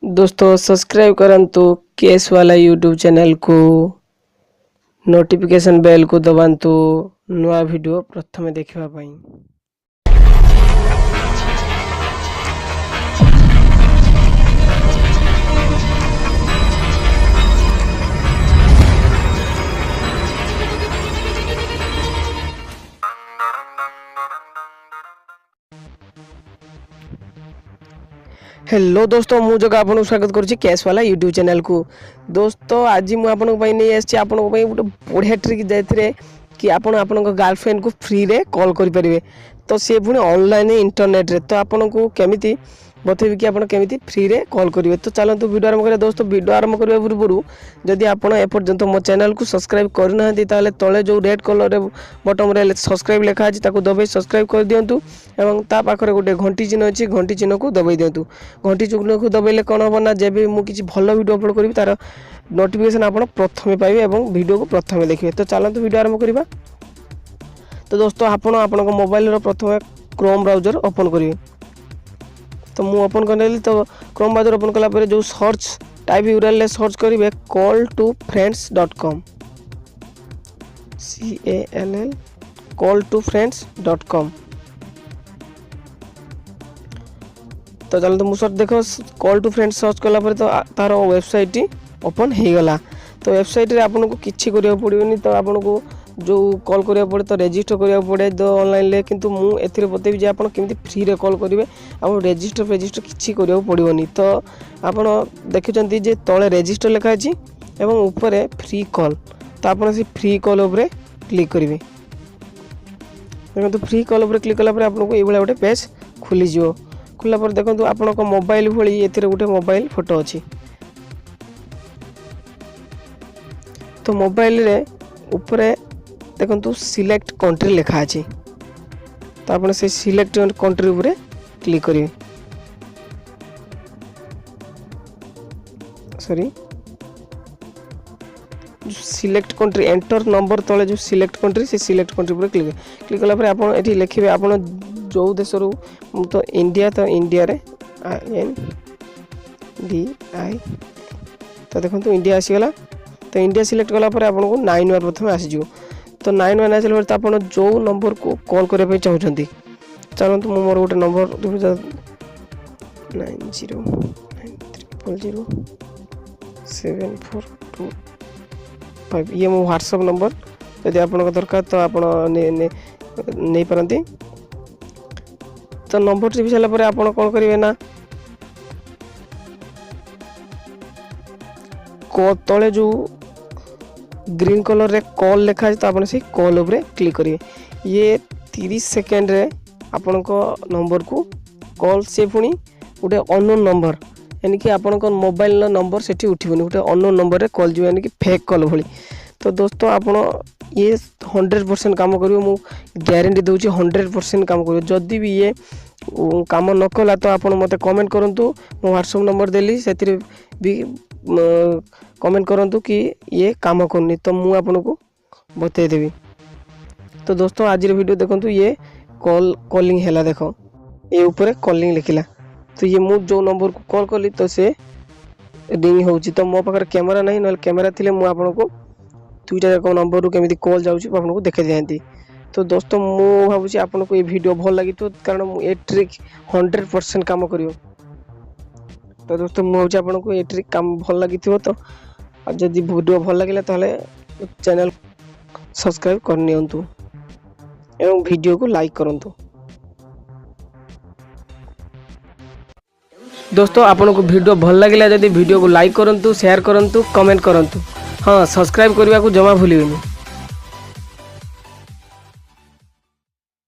दोस्तों सब्सक्राइब करंतु केस वाला यूट्यूब चैनल को नोटिफिकेशन बेल को दबांतु नया वीडियो प्रथम देखिबा पई। हेलो दोस्तों मु जगह आपन स्वागत करुच्ची कैश वाला यूट्यूब चैनल को। दोस्तों आज मुझे आपन नहीं आसी आपन गोटे बढ़िया ट्रिक जाए कि आपन गर्लफ्रेंड को फ्री रे कॉल करें तो सी पुणी ऑनलाइन इंटरनेट रे तो आपन को केमिति बतेबी कि आपन केमिति फ्री रे कॉल करेंगे। तो चलते वीडियो आरंभ करें। दोस्तों वीडियो आरंभ करने पूर्व जदि आपन एपर्यंत मो चैनल को सब्सक्राइब करना ताले तले जो रेड कलर बटन रे सब्सक्राइब लिखा है ताको दबाई सब्सक्राइब कर दिंतु एवं ता पाखरे गोटे घंटी चिन्ह अच्छी घंटी चिन्ह को दबाई दिंतु। घंटी चिन्ह को दबाइले कौन हम ना जब मुझे भल वीडियो अपलोड करी तार नोटिफिकेशन आप प्रथम पाइबे और वीडियो को प्रथम देखिए। तो चलते वीडियो आरंभ करवा। तो दोस्तों आपण मोबाइल प्रथम क्रोम ब्राउजर ओपन करेंगे। तो मुझे ओपन कर तो क्रोम ब्राउजर ओपन कला जो सर्च टाइप यूआरएल सर्च करेंगे call2friends.com CALL call2friends.com। तो चलते मुझे सर्च देख कॉल टू फ्रेंड्स सर्च कला तो तार वेबसाइट ओपन हो गला। तो वेबसाइट रे आपन को किछि करिया पड़िबनी। तो आपन को जो कॉल करिया पड़े तो रजिस्टर करिया पड़े तो ऑनलाइन ले किंतु मु एथिरे बतेबी जे आपन केमती फ्री रे कॉल करिवे आ रजिस्टर किछि करिया पड़िबनी। तो आपन देखिचंती जे तळे रजिस्टर लिखा अछि एवं ऊपर फ्री कॉल। तो आपन से फ्री कॉल ऊपर क्लिक करिवे। देखो फ्री कॉल ऊपर क्लिक कला पर आपन को ए भला गोटे पेज खुली जिवो। खुला पर देखो आपण मोबाइल भली एथिरे गोटे मोबाइल फोटो अच्छी। तो मोबाइल रे ऊपर देखो सिलेक्ट कंट्री लिखा अच्छी। तो आप से सिलेक्ट कंट्री ऊपर क्लिक करेंगे। Sorry select country enter number तले जो सिलेक्ट कंट्री से सिलेक्ट कंट्री ऊपर क्लिक कला पर आप एठी लिखिबे आपण जो देश रू तो इंडिया तो इंडिया रे INDI। तो देखो इंडिया आसीगला। तो इंडिया सिलेक्ट कला पर आपन को 91 प्रथम आसीजो। तो 91 आसला पर आपन जो नंबर को कॉल करे पे चाहउछंती चलंतु मो मोर गोटे नंबर 9093007425 ये मो व्हाट्सएप नंबर यदि आपन को दरकार तो आपन नहीं पारंती। तो नंबर टिपि सारा पर आप कौन करेंगे ना तले जो ग्रीन कलर रे कॉल लिखा है तो आप से कॉल ऊपर क्लिक करेंगे। ये 30 सेकेंड रे आपण को नंबर को कॉल से पुणी गोटे अननोन नंबर यानी कि आपण को मोबाइल नंबर से उठिबनी गोटे अननोन नंबर रे कॉल जो यानी कि फेक कॉल भली। तो दोस्तों आपण ये 100% काम करियो मु गारंटी दूची 100% काम करियो। जदि भी ये काम न कला तो आप मते कमेंट करंतु मो व्हाट्सएप नंबर देली सेतिर भी कमेंट करंतु कि ये काम करनी तो मु आपन को बतै देबी। तो दोस्तों आज वीडियो देखंतु ये कॉलिंग हैला देखो ये ऊपर कॉलिंग लिखिला। तो ये मु जो नंबर को कॉल कली तो से रिंग होउची। तो मो पाकर कैमरा नहीं न कैमरा थिले मु आपन को दुईटा जाक नंबर केमिति कॉल जाउची आपन को देखै दियंती। तो दोस्तों मु भाबुची आपन को ये वीडियो भल लागि तो कारण मु ए ट्रिक 100% काम करियो। तो दोस्तों मु भाबुची आपन को ये ट्रिक काम भल लागि थियो। तो जदि वीडियो भल लागिला ताले चैनल सब्सक्राइब करनियंतु एवं वीडियो को लाइक करंतु। दोस्तों आपन को वीडियो भल लागिला जदि वीडियो को लाइक करंतु शेयर करंतु कमेंट करंतु। हाँ सब्सक्राइब करने को जमा भूलिबेनी।